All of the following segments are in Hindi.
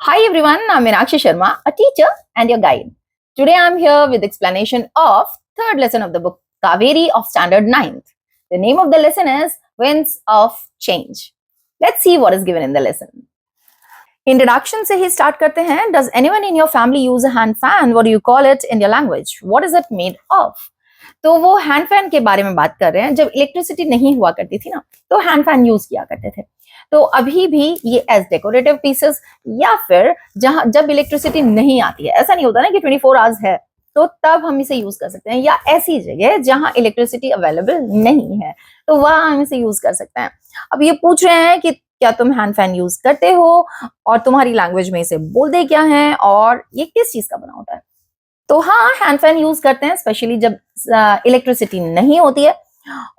Hi everyone, I'm Meenakshi Sharma, a teacher and your guide. Today I'm here with explanation of third lesson of the book Kaveri of Standard 9th. The name of the lesson is Winds of Change. Let's see what is given in the lesson. Introduction से ही start करते हैं. Does anyone in your family use a hand fan? What do you call it in your language? What is it made of? तो वो हैंड फैन के बारे में बात कर रहे हैं. जब इलेक्ट्रिसिटी नहीं हुआ करती थी ना, तो हैंड फैन यूज किया करते थे. तो अभी भी ये एज डेकोरेटिव पीसेस या फिर जब इलेक्ट्रिसिटी नहीं आती है, ऐसा नहीं होता ना कि 24 आवर्स है तो तब हम इसे यूज कर सकते हैं, या ऐसी जगह जहां इलेक्ट्रिसिटी अवेलेबल नहीं है तो वहां हम इसे यूज कर सकते हैं. अब ये पूछ रहे हैं कि क्या तुम हैंड फैन यूज करते हो और तुम्हारी लैंग्वेज में इसे बोलते क्या हैं और ये किस चीज का बना होता है. तो हाँ, हैंड फैन यूज करते हैं स्पेशली जब इलेक्ट्रिसिटी नहीं होती है,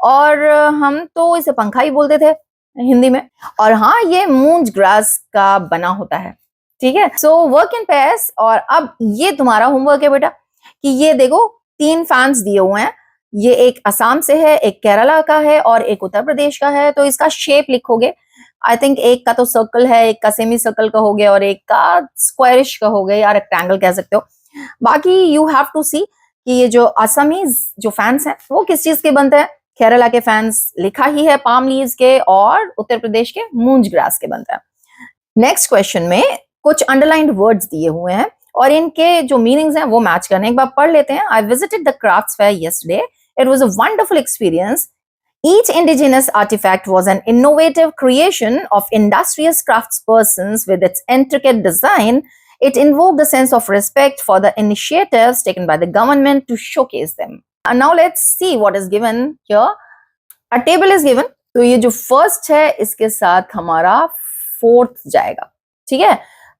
और हम तो इसे पंखा ही बोलते थे हिंदी में. और हाँ, ये मूंज ग्रास का बना होता है. ठीक है, सो वर्क इन पेयर्स. और अब ये तुम्हारा होमवर्क है बेटा कि ये देखो 3 फैंस दिए हुए हैं. ये एक असम से है, एक केरला का है और एक उत्तर प्रदेश का है. तो इसका शेप लिखोगे. आई थिंक एक का तो सर्कल है, एक का सेमी सर्कल का हो गया और एक का स्क्वायरिश का हो गया या रेक्टेंगल कह सकते हो. बाकी यू हैव टू सी कि ये जो असमीज जो फैंस हैं वो किस चीज के बनते हैं. केरला के फैंस लिखा ही है पाम लीव्स के, और उत्तर प्रदेश के मूंज ग्रास के बनते हैं. नेक्स्ट क्वेश्चन में कुछ अंडरलाइंड वर्ड्स दिए हुए हैं और इनके जो मीनिंग्स हैं वो मैच करने. एक बार पढ़ लेते हैं. I visited the crafts fair yesterday. It was a wonderful experience. Each indigenous artifact was an innovative creation of industrious craftspersons with its intricate design. It invoked a sense of respect for the initiatives taken by the government to showcase them. And now let's see what is given here. A table is given. तो ये जो first है इसके साथ हमारा fourth जाएगा. ठीक है,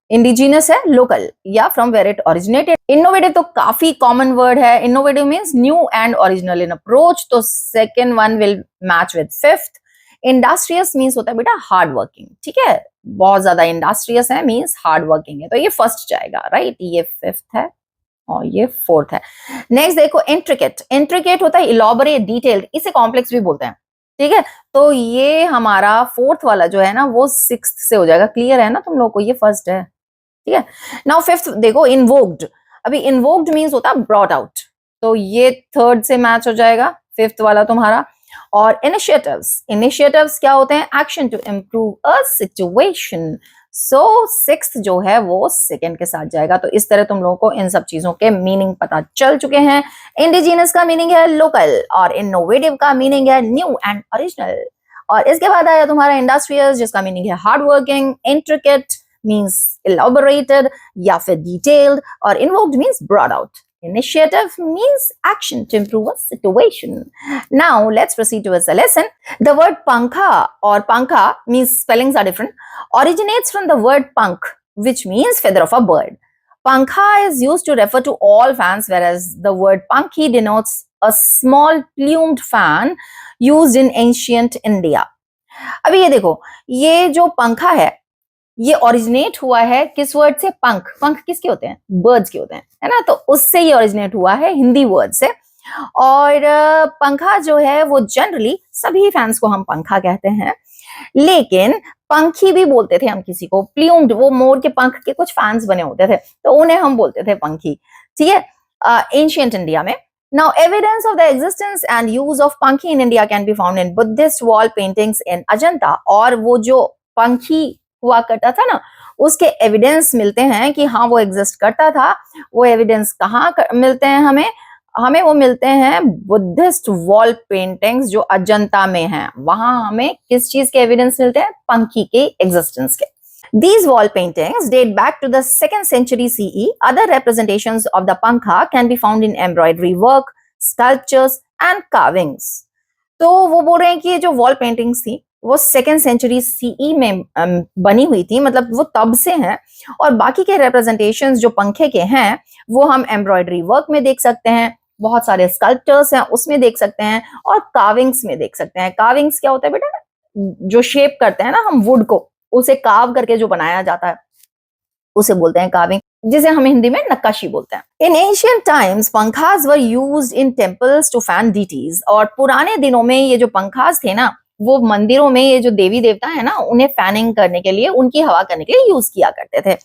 इंडिजिनस है, लोकल या from where it originated. Innovative तो काफी कॉमन वर्ड है. Innovative means new and original in approach, तो second one will match with fifth. Industrious means होता है बेटा हार्ड वर्किंग. ठीक है, बहुत ज्यादा इंडस्ट्रियस है मींस हार्ड वर्किंग है, तो ये फर्स्ट जाएगा. राइट, ये फिफ्थ है और ये फोर्थ है. नेक्स्ट देखो, इंट्रिकेट. इंट्रिकेट होता है इलॉबरेट, डिटेल्ड. इसे कॉम्प्लेक्स भी बोलते हैं. ठीक है, तो ये हमारा फोर्थ वाला जो है ना वो सिक्स्थ से हो जाएगा. क्लियर है ना तुम लोग को, ये फर्स्ट है. ठीक है, नाउ फिफ्थ देखो, इन्वोक्ड. अभी इन्वोक्ड मींस होता है ब्रॉट आउट, तो ये थर्ड से मैच हो जाएगा फिफ्थ वाला तुम्हारा. और इनिशिएटिव्स. इनिशिएटिव्स क्या होते हैं? Action to improve a situation. So sixth जो है वो सेकंड के साथ जाएगा. तो इस तरह तुम लोगों को इन सब चीजों के मीनिंग पता चल चुके हैं. इंडिजिनस का मीनिंग है लोकल और इनोवेटिव का मीनिंग है न्यू एंड ओरिजिनल. और इसके बाद आया तुम्हारा इंडस्ट्रियल, जिसका मीनिंग है hard working. Intricate means elaborated या फिर detailed, और invoked means brought out. Initiative means action to improve a situation. Now let's proceed towards the lesson. The word pankha or pankha means spellings are different. Originates from the word pank, which means feather of a bird. Pankha is used to refer to all fans, whereas the word pankhi denotes a small plumed fan used in ancient India. अभी ये देखो, ये जो पंखा है ये ओरिजिनेट हुआ है किस वर्ड से? पंख. पंख किसके होते हैं? बर्ड्स के होते हैं, है ना. तो उससे ये ओरिजिनेट हुआ है हिंदी वर्ड से. और पंखा जो है वो जनरली सभी फैंस को हम पंखा कहते हैं, लेकिन पंखी भी बोलते थे हम किसी को. प्ल्यूम्ड, वो मोर के पंख के कुछ फैंस बने होते थे तो उन्हें हम बोलते थे पंखी. ठीक है, एंशिएंट इंडिया में. Now, evidence of the existence and use of pankhi in India can be found in Buddhist wall paintings in Ajanta. और वो जो पंखी हुआ करता था ना, उसके एविडेंस मिलते हैं कि हाँ वो एग्जिस्ट करता था. वो एविडेंस कहाँ मिलते हैं हमें वो मिलते हैं बुद्धिस्ट वॉल पेंटिंग्स जो अजंता में हैं. वहां हमें किस चीज के एविडेंस मिलते हैं? पंखी के एग्जिस्टेंस के. These wall paintings date back to the 2nd century CE. Other representations of the pankha can be found in embroidery work, sculptures and carvings. तो वो बोल रहे हैं कि ये जो वॉल पेंटिंग्स थी वो 2nd सेंचुरी सीई में बनी हुई थी, मतलब वो तब से हैं. और बाकी के रिप्रेजेंटेशंस जो पंखे के हैं वो हम एम्ब्रॉयडरी वर्क में देख सकते हैं, बहुत सारे स्कल्पचर्स हैं उसमें देख सकते हैं, और कार्विंग्स में देख सकते हैं. कार्विंग्स क्या होता है बेटा? जो शेप करते हैं ना हम वुड को, उसे कार्व करके जो बनाया जाता है उसे बोलते हैं कार्विंग, जिसे हम हिंदी में नक्काशी बोलते हैं. इन एंशिएंट टाइम्स पंखास were used in temples to fan deities. और पुराने दिनों में ये जो पंखास थे ना वो मंदिरों में ये जो देवी देवता है ना उन्हें फैनिंग करने के लिए, उनकी हवा करने के लिए यूज किया करते थे.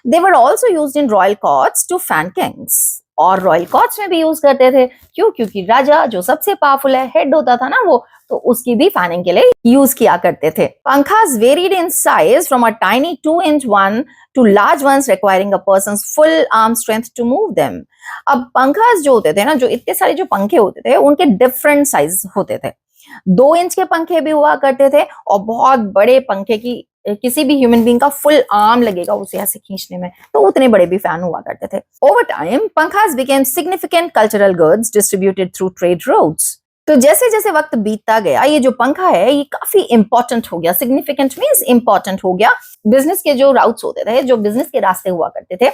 They were also used in royal courts to fan kings. और रॉयल कॉर्ट्स में भी यूज करते थे। क्यों? क्योंकि राजा जो सबसे पावरफुल है, हेड होता था ना वो, तो उसकी भी फैनिंग के लिए यूज किया करते थे। पंखास varied in size from a tiny 2-inch one to large ones requiring a person's full arm strength to move them. अब पंखास जो होते थे ना, जो इतने सारे जो पंखे होते थे, उनके डिफरेंट साइज होते थे। 2 इंच के पंखे भी हुआ करते थे और बहुत बड़े पंखे की किसी भी ह्यूमन बीइंग का फुल आर्म लगेगा उसे ऐसे खींचने में, तो उतने बड़े भी फैन हुआ करते थे। ओवर टाइम पंखास became significant cultural goods distributed through trade routes. तो जैसे जैसे वक्त बीतता गया ये जो पंखा है ये काफी इंपॉर्टेंट हो गया। सिग्निफिकेंट मींस इंपॉर्टेंट हो गया। बिजनेस के जो राउट्स होते थे, जो बिजनेस के रास्ते हुआ करते थे,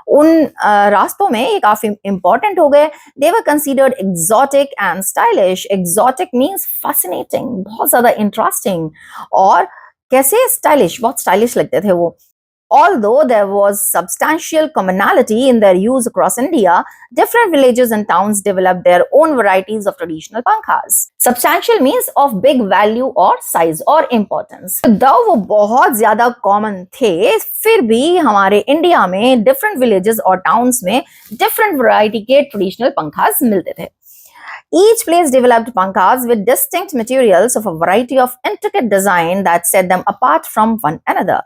उन रास्तों में ये काफी इंपॉर्टेंट हो गए। They were considered exotic and stylish. Exotic means fascinating, बहुत ज्यादा इंटरेस्टिंग, और कैसे? स्टाइलिश, बहुत स्टाइलिश लगते थे वो। Although there was substantial commonality in their use across India, different villages and towns developed their own varieties of traditional pankhas. Substantial means of big value or size or importance. Though वो बहुत ज्यादा common थे, फिर भी हमारे इंडिया में different villages और towns में different variety के traditional pankhas मिलते थे। Each place developed pankhas with distinct materials of a variety of intricate design that set them apart from one another.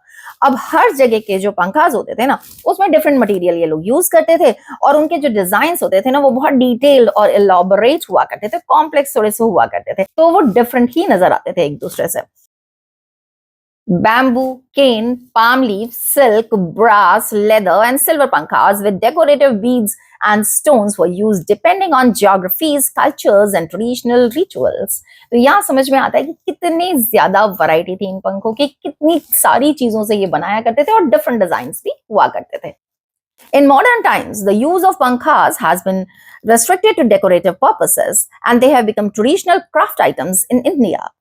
अब हर जगह के जो पंखास होते थे ना, उसमें डिफरेंट मटेरियल ये लोग यूज करते थे, और उनके जो डिजाइन्स होते थे ना वो बहुत डिटेल्ड और एलॉबरेट हुआ करते थे, कॉम्प्लेक्स थोड़े से हुआ करते थे, तो वो डिफरेंट ही नजर आते थे एक दूसरे से। Bamboo, cane, palm leaf, silk, brass, leather, and silver pankhas with decorative beads and stones were used depending on geographies, cultures, and traditional rituals. तो यहाँ समझ में आता है कि कितनी ज्यादा वैरायटी थी इन पंखों की, कितनी सारी चीजों से ये बनाया करते थे और डिफरेंट डिजाइन्स भी हुआ करते थे। In modern times, the use of pankhas has been restricted to decorative purposes, and they have become traditional craft items in India.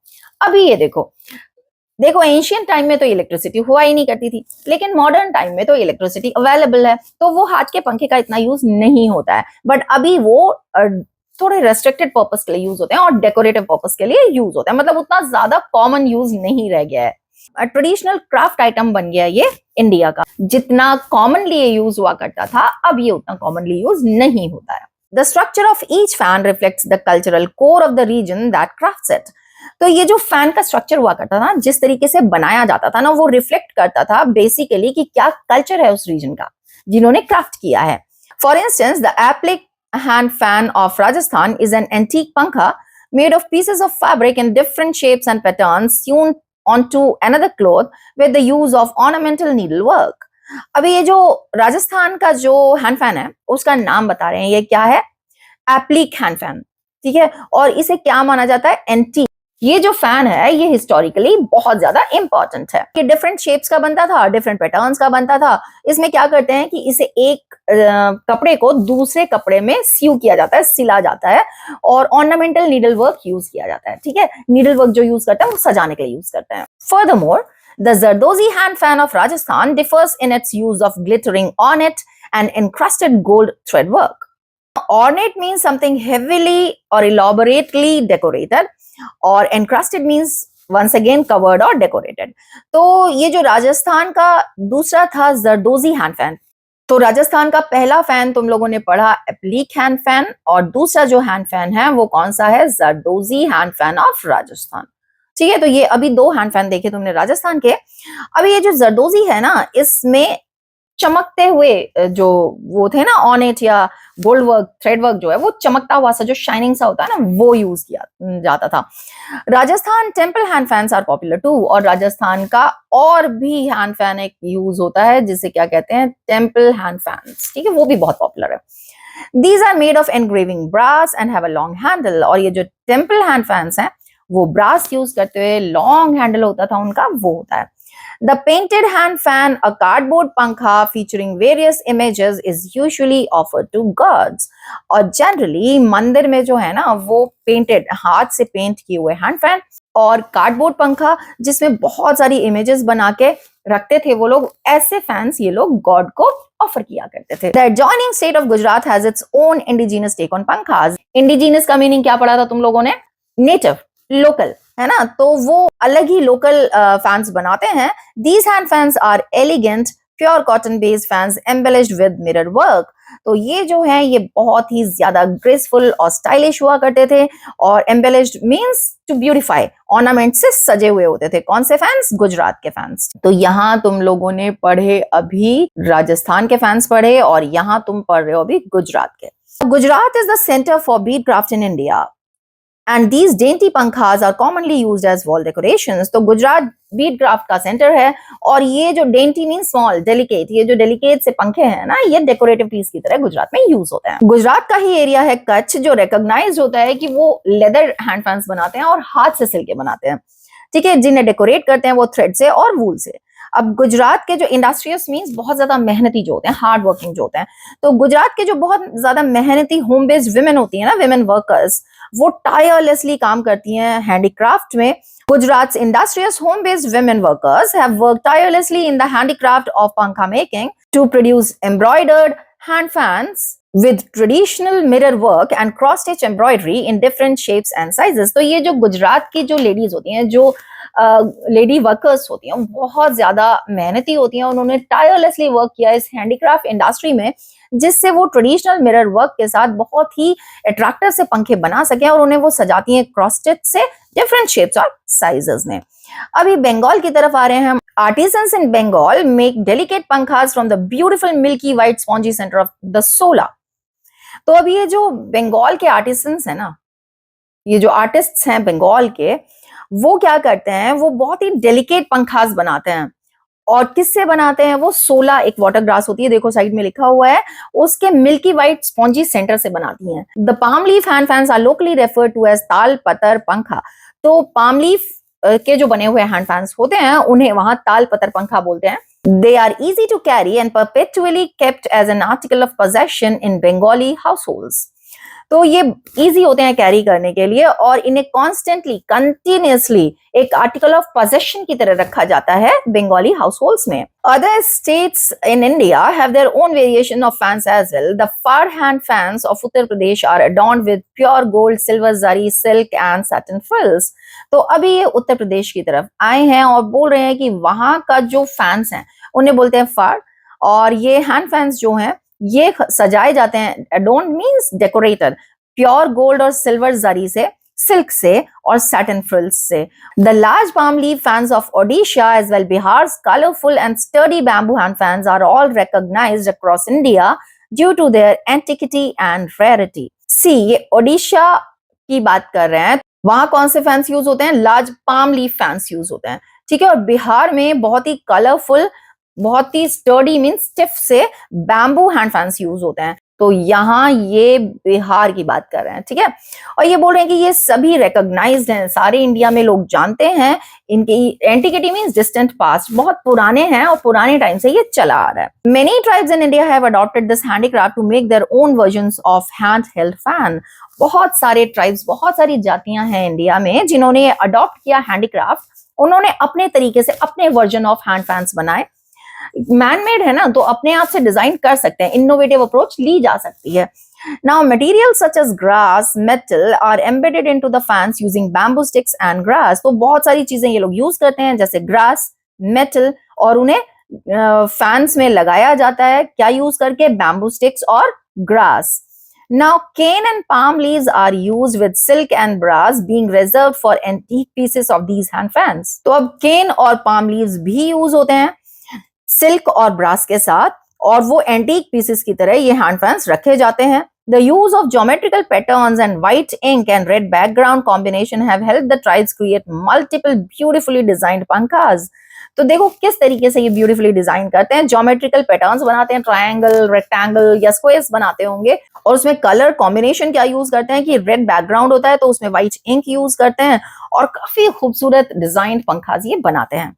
अभी ये देखो एशियन टाइम में तो इलेक्ट्रिसिटी हुआ ही नहीं करती थी, लेकिन मॉडर्न टाइम में तो इलेक्ट्रिसिटी अवेलेबल है, तो वो हाथ के पंखे का इतना यूज नहीं होता है। बट अभी वो थोड़े रेस्ट्रिक्टेड पर्पस के लिए यूज होते हैं और डेकोरेटिव पर्पस के लिए यूज होते हैं, मतलब उतना ज्यादा कॉमन यूज नहीं रह गया है। ट्रेडिशनल क्राफ्ट आइटम बन गया ये इंडिया का। जितना कॉमनली यूज हुआ करता था, अब ये उतना कॉमनली यूज नहीं होता है। The structure of each fan reflects the cultural core of the region that crafts it. तो ये जो फैन का स्ट्रक्चर हुआ करता था, जिस तरीके से बनाया जाता था ना, वो रिफ्लेक्ट करता था बेसिकली कि क्या कल्चर है उस रीजन का जिन्होंने क्राफ्ट किया है। For instance, the applique hand fan of Rajasthan is an antique pankha made of pieces of fabric in different shapes and patterns sewn onto another cloth with the use of ornamental needlework. अभी ये जो राजस्थान का जो हैंड फैन है उसका नाम बता रहे हैं, ये क्या है? एप्लिक हैंड फैन, ठीक है। और इसे क्या माना जाता है? एंटीक। ये जो फैन है ये हिस्टोरिकली बहुत ज्यादा इंपॉर्टेंट है। ये डिफरेंट शेप्स का बनता था, डिफरेंट पैटर्न्स का बनता था। इसमें क्या करते हैं कि इसे एक कपड़े को दूसरे कपड़े में सीव किया जाता है, सिला जाता है, और ऑर्नामेंटल नीडल वर्क यूज किया जाता है, ठीक है। नीडल वर्क जो यूज करते हैं वो सजाने के लिए यूज करते हैं। Furthermore, the Zardozi hand fan of Rajasthan differs in its use of glittering ornate and encrusted gold thread work. Ornate means something heavily or elaborately decorated, और encrusted means once again covered or decorated. तो ये जो राजस्थान का दूसरा था जरदोजी हैंड फैन। तो राजस्थान का पहला फैन तुम लोगों ने पढ़ा एप्लिक हैंड फैन, और दूसरा जो हैंड फैन है वो कौन सा है? जरदोजी हैंड फैन ऑफ राजस्थान, ठीक है। तो ये अभी दो हैंड फैन देखे तुमने राजस्थान के। अभी ये जो जरदोजी है ना, इसमें चमकते हुए जो वो थे ना ऑर्नेट या गोल्ड वर्क, थ्रेड वर्क जो है वो चमकता हुआ सा जो शाइनिंग सा होता है ना, वो यूज किया जाता था। Rajasthan temple hand fans are popular too, और राजस्थान का और भी हैंड फैन एक यूज होता है जिसे क्या कहते हैं? टेम्पल हैंड फैंस, ठीक है, वो भी बहुत पॉपुलर है। These are made of engraving brass and have a long handle. और ये जो टेम्पल हैंड फैंस हैं वो ब्रास यूज करते हुए लॉन्ग हैंडल होता था उनका, वो होता है। The painted hand fan, a cardboard pankha featuring various images, is usually offered to gods. और generally मंदिर में जो है ना वो पेंटेड, हाथ से पेंट किए हुए हैंड फैन और कार्डबोर्ड पंखा जिसमें बहुत सारी इमेजेस बना के रखते थे वो लोग, ऐसे फैंस ये लोग गॉड को ऑफर किया करते थे। The adjoining state of Gujarat has its own indigenous take on pankhas. Indigenous का मीनिंग क्या पढ़ा था तुम लोगों ने? नेटिव, लोकल, है ना। तो वो अलग ही लोकल फैंस बनाते हैं। These hand fans are elegant, pure cotton based fans embellished with mirror work. तो ये जो है ये बहुत ही ज्यादा ग्रेसफुल और स्टाइलिश हुआ करते थे, और embellished means to beautify, ornament से सजे हुए होते थे। कौन से फैंस? गुजरात के फैंस। तो यहाँ तुम लोगों ने पढ़े अभी राजस्थान के फैंस पढ़े, और यहाँ तुम पढ़ रहे हो अभी गुजरात के। Gujarat is the centre for Beed craft in India and these dainty पंखास are commonly used as wall decorations। तो गुजरात बीड क्राफ्ट का सेंटर है, और ये जो डेंटी मीन स्मॉल, डेलिकेट, ये जो डेलिकेट से पंखे हैं ना, ये डेकोरेटिव पीस की तरह गुजरात में यूज होते हैं। गुजरात का ही एरिया है कच्छ, जो रिकॉग्नाइज्ड होता है कि वो लेदर हैंड फैंस बनाते हैं और हाथ से सिल के बनाते हैं, ठीक है, जिन्हें डेकोरेट करते हैं वो थ्रेड से और वूल से। अब गुजरात के जो इंडस्ट्रियस मीन्स बहुत ज्यादा मेहनती जो होते हैं, हार्ड वर्किंग जो होते हैं, तो गुजरात के जो बहुत ज्यादा मेहनती होम बेस्ड विमेन होती है ना, विमेन वर्कर्स, वो टायरलेसली काम करती हैं हैंडीक्राफ्ट में। Gujarat's industrious home-based women workers have worked tirelessly in the handicraft of pankha making to produce embroidered hand fans with traditional mirror work and cross-stitch embroidery in different shapes and sizes। तो ये जो गुजरात की जो लेडीज होती हैं, जो लेडी वर्कर्स होती हैं, बहुत ज्यादा मेहनती होती हैं। उन्होंने टायरलेसली वर्क किया इस हैंडीक्राफ्ट इंडस्ट्री में, जिससे वो ट्रेडिशनल मिरर वर्क के साथ बहुत ही अट्रैक्टिव से पंखे बना सके, और उन्हें वो सजाती हैं क्रॉस स्टिच से डिफरेंट शेप्स और साइजेस में। अभी बंगाल की तरफ आ रहे हैं हम। Artisans in Bengal make delicate पंखास from the beautiful milky white spongy centre of the shola. तो अब ये जो बंगाल के आर्टिसंस है ना, ये जो आर्टिस्ट्स हैं बंगाल के, वो क्या करते हैं, वो बहुत ही डेलिकेट पंखास बनाते हैं। और किससे बनाते हैं वो? सोला एक वाटर ग्रास होती है, देखो साइड में लिखा हुआ है, उसके मिल्की व्हाइट स्पॉन्जी सेंटर से बनाती हैं। The palm leaf hand fans are locally referred to as ताल पतर पंखा। तो पाम लीफ के जो बने हुए हैंड फैंस होते हैं, उन्हें वहां ताल पतर पंखा बोलते हैं। They are easy to carry and perpetually kept as an article of possession in Bengali households। तो ये इजी होते हैं कैरी करने के लिए, और इन्हें कॉन्स्टेंटली, कंटिन्यूसली एक आर्टिकल ऑफ पोजेशन की तरह रखा जाता है बंगाली हाउसहोल्ड्स में। Other states in India have their own variation of fans as well. The far hand fans of Uttar Pradesh are adorned with pure gold, silver, zari, silk and satin frills. तो अभी ये उत्तर प्रदेश की तरफ आए हैं और बोल रहे हैं कि वहां का जो फैंस हैं उन्हें बोलते हैं फार, और ये हैंड फैंस जो हैं ये सजाए जाते हैं, adorned means decorated, pure gold और सिल्वर जरी से, सिल्क से और सैटिन फ्रिल्स से। The large palm leaf fans of Odisha as well Bihar's colorful and sturdy bamboo hand fans are all recognized across India due to their antiquity and rarity। See, ये ओडिशा की बात कर रहे हैं, वहां कौन से फैंस यूज होते हैं? Large palm leaf fans use होते हैं, ठीक है। और बिहार में बहुत ही कलरफुल, बहुत ही स्टर्डी मींस स्टिफ से बैम्बू हैंड फैंस यूज होते हैं। तो यहाँ ये बिहार की बात कर रहे हैं, ठीक है। और ये बोल रहे हैं कि ये सभी रिकॉग्नाइज्ड हैं, सारे इंडिया में लोग जानते हैं। इनकी एंटिकिटी मींस डिस्टेंट पास्ट, बहुत पुराने हैं और पुराने टाइम से ये चला आ रहा है। Many tribes in India have adopted this handicraft to make their own versions of hand held fan. बहुत सारे ट्राइब्स, बहुत सारी जातियां हैं इंडिया में जिन्होंने अडॉप्ट किया हैंडीक्राफ्ट, उन्होंने अपने तरीके से अपने वर्जन ऑफ हैंड फैंस बनाए। मैनमेड है ना, तो अपने आप से डिजाइन कर सकते हैं, इनोवेटिव अप्रोच ली जा सकती है। Now materials such as grass, metal are embedded into the fans using bamboo sticks and grass. तो बहुत सारी चीजें ये लोग यूज करते हैं, जैसे ग्रास, मेटल, और उन्हें फैंस में लगाया जाता है क्या यूज करके? बैम्बू स्टिक्स और grass. Now, cane and palm leaves are used with silk and brass being reserved for antique pieces of these hand fans। तो अब cane और palm leaves भी यूज होते हैं सिल्क और ब्रास के साथ, और वो एंटीक पीसेस की तरह ये हैंड फैंस रखे जाते हैं। The use of geometrical patterns and white ink and red background combination have helped the tribes create multiple beautifully designed pankhas। तो देखो किस तरीके से ये ब्यूटीफुली डिजाइन करते हैं, ज्योमेट्रिकल पैटर्न्स बनाते हैं, ट्रायंगल, रेक्टेंगल या स्क्वायर्स बनाते होंगे, और उसमें कलर कॉम्बिनेशन क्या यूज करते हैं कि रेड बैकग्राउंड होता है तो उसमें व्हाइट इंक यूज करते हैं, और काफी खूबसूरत डिजाइन पंखास ये बनाते हैं।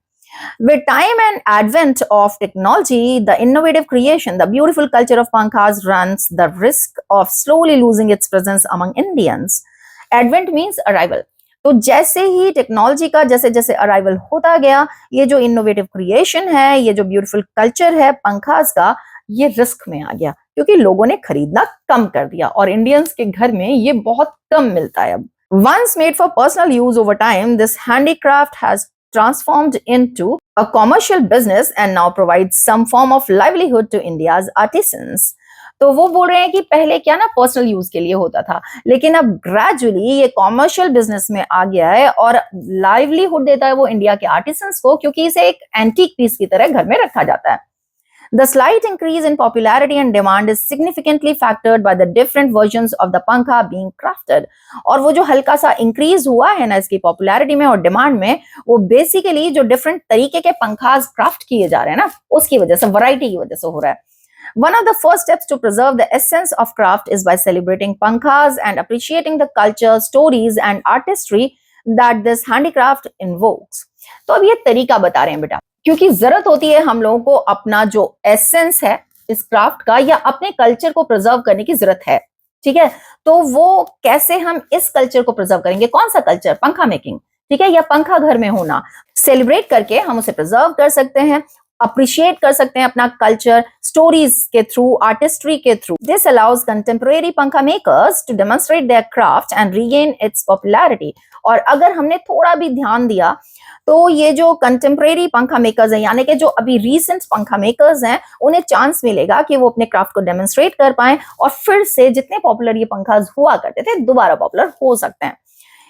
With time and advent of technology, the innovative creation, the beautiful culture of pankhas runs the risk of slowly losing its presence among Indians। Advent means arrival। तो जैसे ही टेक्नोलॉजी का जैसे जैसे अराइवल होता गया, ये जो इनोवेटिव क्रिएशन है, ये जो ब्यूटीफुल कल्चर है पंखास का, ये रिस्क में आ गया क्योंकि लोगों ने खरीदना कम कर दिया, और इंडियंस के घर में ये बहुत कम मिलता है अब। Once made for personal use over time, this handicraft has transformed into a commercial business and now provides some form of livelihood to India's artisans. तो वो बोल रहे हैं कि पहले क्या ना पर्सनल यूज के लिए होता था, लेकिन अब ग्रेजुअली ये कॉमर्शियल बिजनेस में आ गया है और लाइवलीहुड देता है वो इंडिया के आर्टिसंस को, क्योंकि इसे एक एंटीक पीस की तरह घर में रखा जाता है. The slight increase in popularity and demand is significantly factored by the different versions of the pankha being crafted. और वो जो हल्का सा इंक्रीज हुआ है ना इसकी पॉपुलैरिटी में और डिमांड में, वो बेसिकली जो डिफरेंट तरीके के पंखास क्राफ्ट किए जा रहे हैं ना उसकी वजह से, वैरायटी की वजह से हो रहा है. One of the first steps to preserve the essence of craft is by celebrating pankhas and appreciating the culture, stories and artistry that this handicraft invokes. तो अब ये तरीका बता रहे हैं बेटा, क्योंकि जरूरत होती है हम लोगों को अपना जो एसेंस है इस क्राफ्ट का या अपने कल्चर को प्रिजर्व करने की जरूरत है. ठीक है, तो वो कैसे हम इस कल्चर को प्रिजर्व करेंगे? कौन सा कल्चर? पंखा मेकिंग, ठीक है, या पंखा घर में होना. सेलिब्रेट करके हम उसे प्रिजर्व कर सकते हैं, अप्रिशिएट कर सकते हैं अपना कल्चर स्टोरीज के थ्रू, आर्टिस्ट्री के थ्रू. This allows contemporary pankha makers to demonstrate their craft and regain its popularity. और अगर हमने थोड़ा भी ध्यान दिया तो ये जो कंटेम्परेरी पंखा मेकर्स हैं, यानी कि जो अभी रीसेंट पंखा मेकर्स हैं, उन्हें चांस मिलेगा कि वो अपने क्राफ्ट को डेमोन्स्ट्रेट कर पाएं और फिर से जितने पॉपुलर ये पंखास हुआ करते थे दोबारा पॉपुलर हो सकते हैं.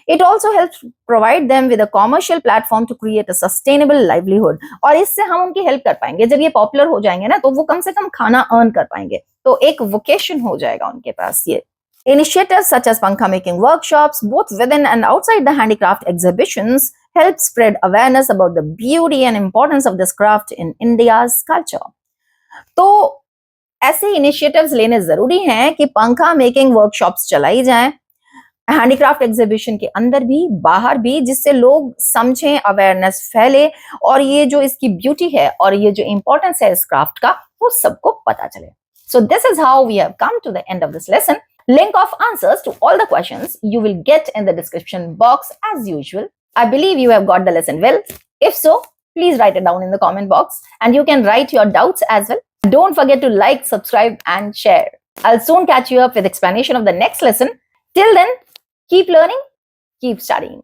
It also helps provide them with a commercial platform to create a sustainable livelihood. और इससे हम उनकी हेल्प कर पाएंगे. जब ये पॉपुलर हो जाएंगे ना तो वो कम से कम खाना अर्न कर पाएंगे, तो एक वोकेशन हो जाएगा उनके पास. ये initiatives such as pankha making workshops, both within and outside the handicraft exhibitions, help spread awareness about the beauty and importance of this craft in India's culture. तो ऐसे इनिशिएटिव्स लेने जरूरी हैं कि पंखा मेकिंग वर्कशॉप्स चलाई जाएं हैंडीक्राफ्ट एग्जीबिशन के अंदर भी बाहर भी, जिससे लोग समझें, अवेयरनेस फैले और ये जो इसकी ब्यूटी है और ये जो इंपॉर्टेंस है इस क्राफ्ट का वो सबको पता चले. So this is how we have come to the end of this lesson. Link of answers to all the questions you will get in the description box as usual. I believe you have got the lesson well. If so, please write it down in the comment box and you can write your doubts as well. Don't forget to like, subscribe and share. I'll soon catch you up with explanation of the next lesson. Till then, keep learning, keep studying.